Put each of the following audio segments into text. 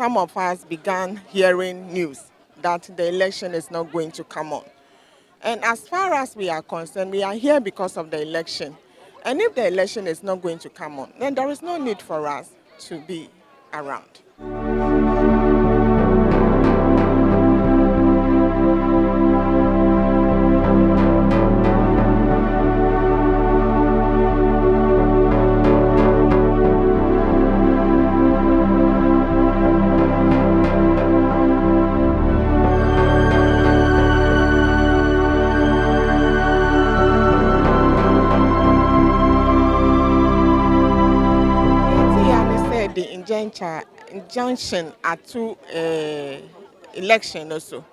some of us began hearing news that the election is not going to come on. And as far as we are concerned, we are here because of the election. And if the election is not going to come on, then there is no need for us to be around. The injunction at two election also.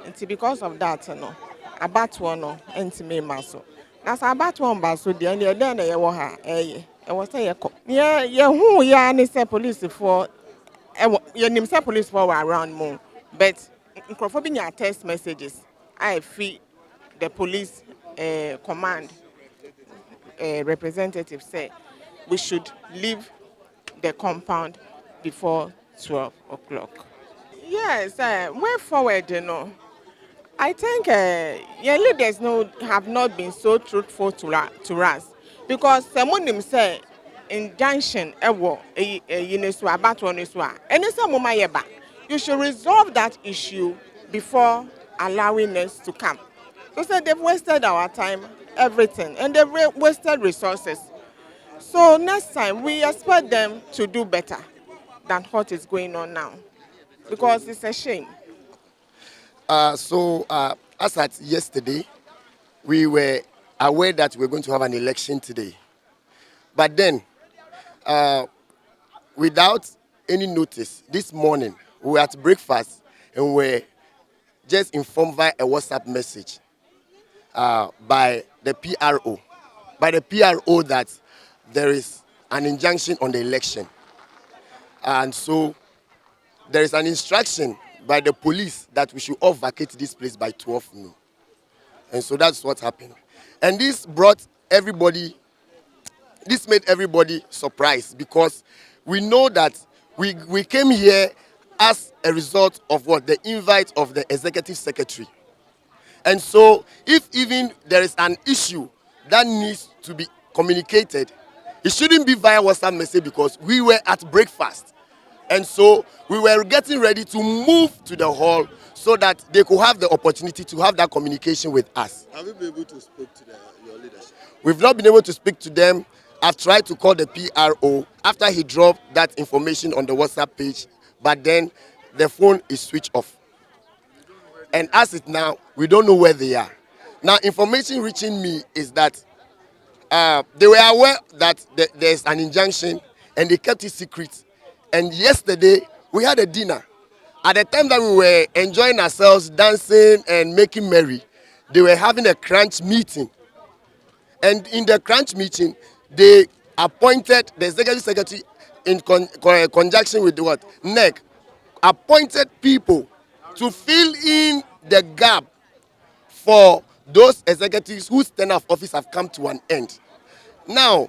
And because of that, no, about one no, and me maso. That's about one baso. The end then I ha I was say yeah who ya ni say police for you nim say police for around more, but microphone your text messages. I feel the police command representative say we should leave the compound before 12 o'clock. Yes, way forward, I think your leaders have not been so truthful to us because someone say injunction about one is one. And you should resolve that issue before allowing us to come. So they've wasted our time, everything, and they've wasted resources. So next time, we expect them to do better than what is going on now, because it's a shame. As at yesterday, we were aware that we were going to have an election today. But then, without any notice, this morning, we were at breakfast and we were just informed via a WhatsApp message by the PRO. By the PRO that there is an injunction on the election. And so there is an instruction by the police that we should all vacate this place by 12 noon. And so that's what happened. And this made everybody surprised because we know that we came here as a result of what? The invite of the executive secretary. And so if even there is an issue that needs to be communicated, it shouldn't be via WhatsApp message because we were at breakfast. And so we were getting ready to move to the hall so that they could have the opportunity to have that communication with us. Have you been able to speak to your leadership? We've not been able to speak to them. I've tried to call the PRO after he dropped that information on the WhatsApp page, but then the phone is switched off. And as it now, we don't know where they are. Now, information reaching me is that they were aware that there's an injunction and they kept it secret. And yesterday, we had a dinner. At the time that we were enjoying ourselves, dancing and making merry, they were having a crunch meeting. And in the crunch meeting, they appointed the executive secretary in conjunction with what? NEC, appointed people to fill in the gap for those executives whose tenure of office have come to an end. Now,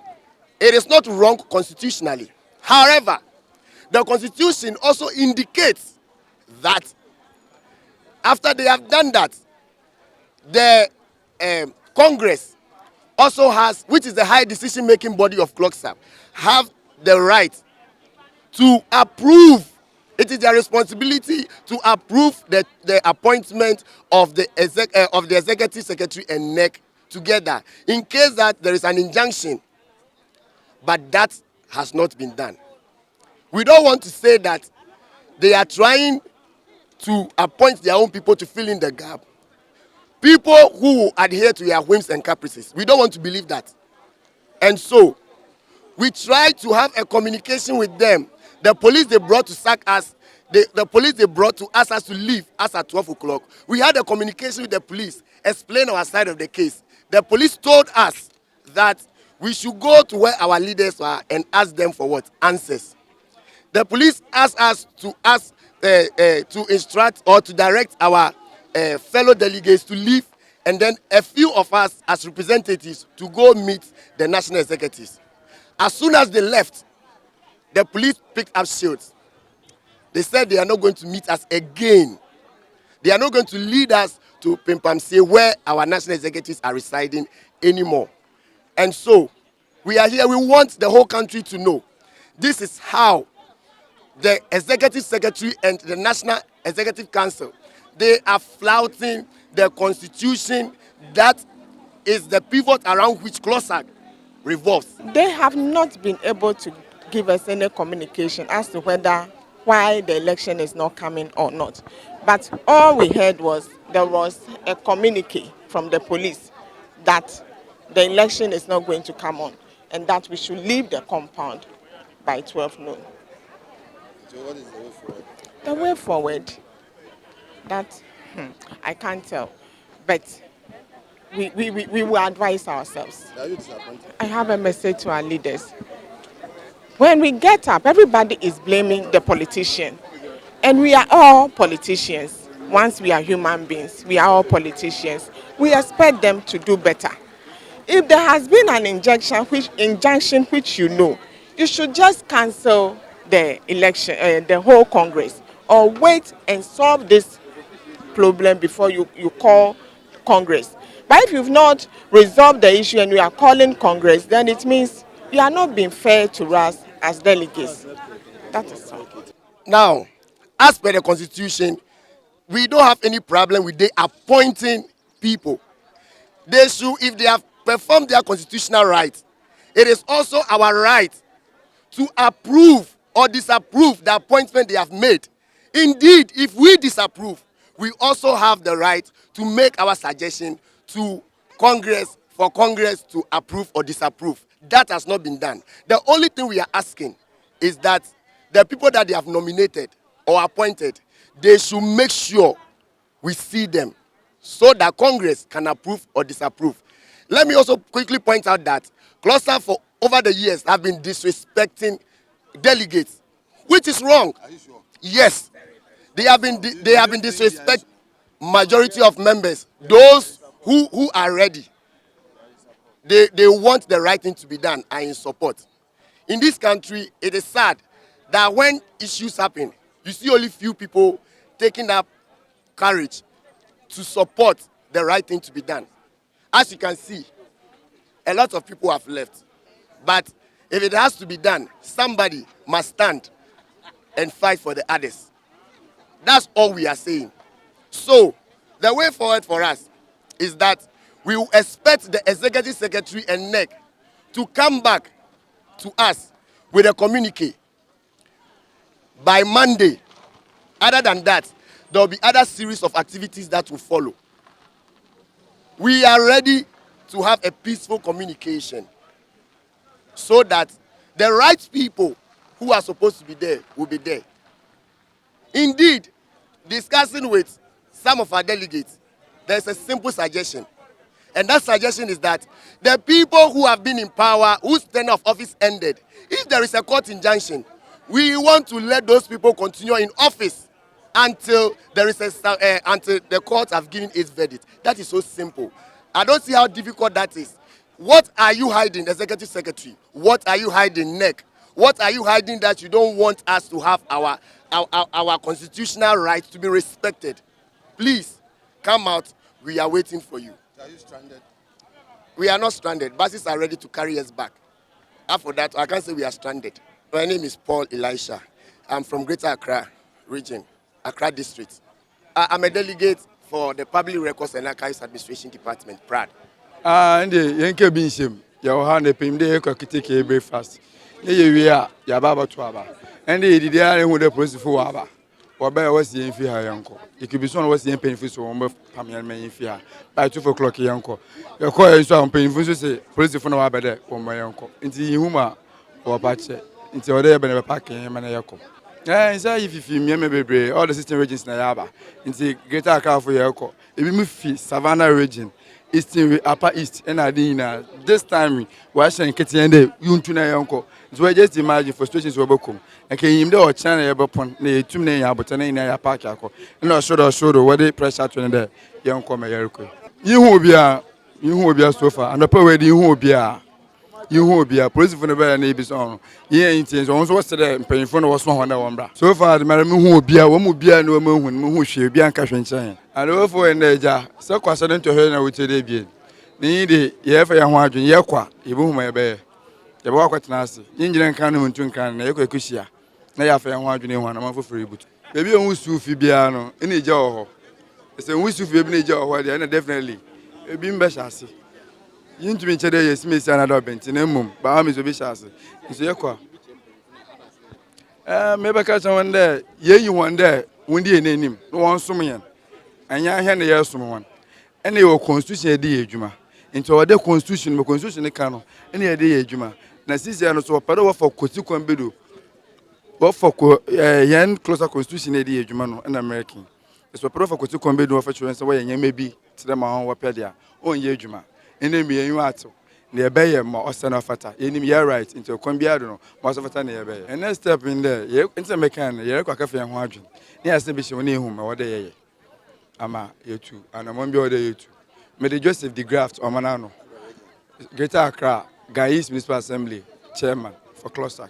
it is not wrong constitutionally. However, the Constitution also indicates that after they have done that, the Congress also has, which is the high decision-making body of CLOGSAG, have the right to approve. It is their responsibility to approve the appointment of the executive secretary and NEC together in case that there is an injunction. But that has not been done. We don't want to say that they are trying to appoint their own people to fill in the gap. People who adhere to their whims and caprices. We don't want to believe that. And so, we try to have a communication with them. The police they brought to sack us, the police they brought to ask us to leave us at 12 o'clock. We had a communication with the police, explain our side of the case. The police told us that we should go to where our leaders are and ask them for what? Answers. The police asked us to instruct or to direct our fellow delegates to leave, and then a few of us as representatives to go meet the national executives. As soon as they left, the police picked up shields. They said they are not going to meet us again. They are not going to lead us to Pimpamse, where our national executives are residing anymore. And so, we are here. We want the whole country to know this is how the executive secretary and the National Executive Council, they are flouting the constitution that is the pivot around which CLOGSAG revolves. They have not been able to give us any communication as to why the election is not coming or not. But all we heard was there was a communique from the police that the election is not going to come on and that we should leave the compound by 12 noon. So what is the way forward? The way forward, that I can't tell, but we will advise ourselves. Are you disappointed? I have a message to our leaders. When we get up, everybody is blaming the politician. And we are all politicians. Once we are human beings, we are all politicians. We expect them to do better. If there has been an injunction which you know, you should just cancel the election, the whole Congress, or wait and solve this problem before you call Congress. But if you've not resolved the issue and you are calling Congress, then it means you are not being fair to us as delegates. That is all. Now, as per the constitution, we don't have any problem with they appointing people. They should, if they have performed their constitutional right, it is also our right to approve or disapprove the appointment they have made. Indeed, if we disapprove, we also have the right to make our suggestion to Congress for Congress to approve or disapprove. That has not been done. The only thing we are asking is that the people that they have nominated or appointed, they should make sure we see them so that Congress can approve or disapprove. Let me also quickly point out that CLOGSAG for over the years have been disrespecting delegates, which is wrong. Are you sure? Yes, they have been disrespect majority of members, those who are ready. They want the right thing to be done and in support. In this country, it is sad that when issues happen, you see only few people taking up courage to support the right thing to be done. As you can see, a lot of people have left. But if it has to be done, somebody must stand and fight for the others. That's all we are saying. So, the way forward for us is that we will expect the executive secretary and NEC to come back to us with a communique by Monday. Other than that, there will be other series of activities that will follow. We are ready to have a peaceful communication so that the right people who are supposed to be there will be there. Indeed, discussing with some of our delegates, there's a simple suggestion. And that suggestion is that the people who have been in power, whose tenure of office ended, if there is a court injunction, we want to let those people continue in office until there is until the court have given its verdict. That is so simple. I don't see how difficult that is. What are you hiding, Executive Secretary? What are you hiding, NEC? What are you hiding that you don't want us to have our constitutional rights to be respected? Please, come out. We are waiting for you. Are you stranded? We are not stranded. Buses are ready to carry us back. After that, I can't say we are stranded. My name is Paul Elisha. I'm from Greater Accra region, Accra district. I'm a delegate for the Public Records and Archives Administration Department, PRAD. And the Yankee Binshim, Yohan, the Pimde, Kakitiki breakfast. We are Yababa Twaba. And the idea with the police for Waba. Or by was the inferior uncle. It could be someone was the painful so one Pamian may fear. By 2 o'clock, uncle. Your call is on painful to say, police for no Abade or my uncle. Into Huma or Pache. Into there, but packing him and a yako. Yeah, if you remember, all the system regions in Yaba. Into Greater Accra for Yako. If you move Savannah region. Eastern Upper East and Adina. This time, Washington Kitty and the Yuntuna uncle. So just imagine frustrations will become. And can you do a channel upon the 2 names about an in park? And I should what they pressure to the young come. You will be a sofa and the power you will be a yɛhu obi a polisifoɔ no bɛyɛ na ebi so ɔno yɛn nti nso wɔn nso wɔsɛ dɛ mpanyinfoɔ no wɔso wɔn na wɔn bra so far de mara mehu obi a wɔn mu bia na wɔn ahu no mehu hwɛ obi anka hwɛ nkyɛn adewofo yɛn na agya sɛ kwasa ne ntɔhwɛ na wɔte dɛ ebien ne yi de yɛfɛ yɛn ho adwene yɛkɔ a yɛbɛhu ma yɛbɛyɛ yɛbɛwɔ akɔtena ase yɛngyina nkan no ntu nkan na yɛkɔ akuhyia na yɛafɛ yɛn ho adwene ho anam foforɔ ebutu beebi a wɔn su fi biara no ɛna egya wɔ hɔ ɛsɛ wɔn su fi ebi na egya wɔ hɔ deɛ ɛna definitely ebi mbɛhyɛ ase yintumi nkyɛ dɛ yɛsimesi anada ɔbɛnti na mmom baa mi so bi hyɛ ase nso yɛkɔ a mebɛka kyerɛ wɔn dɛ yɛyi wɔn dɛ wɔn di yɛn anim na wɔn som yɛn ɛnyɛ ahɛ na yɛsom wɔn ɛna yɛwɔ constitution yɛde yɛ adwuma nti ɔwɔde constitution mu constitution ka no ɛna yɛde yɛ adwuma na sisi no so wɔpɛ dɛ wɔfa kosi kwan bi do wɔfa yɛn closer constitution yɛde yɛ adwuma no ɛna american ɛsɛ wɔpɛ dɛ wɔfa kosi kwan bi do wɔfa kyerɛ sɛ wɔyɛ nyɛma bi kyerɛ ma wɔn wɔpɛ deɛ ɔnyɛ adwuma ɛna mi yɛn ato na yɛbɛyɛ ma ɔsɛ na ɔfata yɛnim yɛ right nti ɔkwan bi ado no ma ɔsɛ fata na yɛbɛyɛ and next step in there yɛ nti mɛka no yɛrekɔ akɛfɛ yɛn ho adwene ne yɛasɛ bi hyɛ wɔn ehu ma wɔde yɛyɛ ama yɛtu anamɔn bi wɔde yɛtu mede Joseph de Graft ɔmana no Greater Accra Guy's Municipal Assembly chairman for CLOGSAG.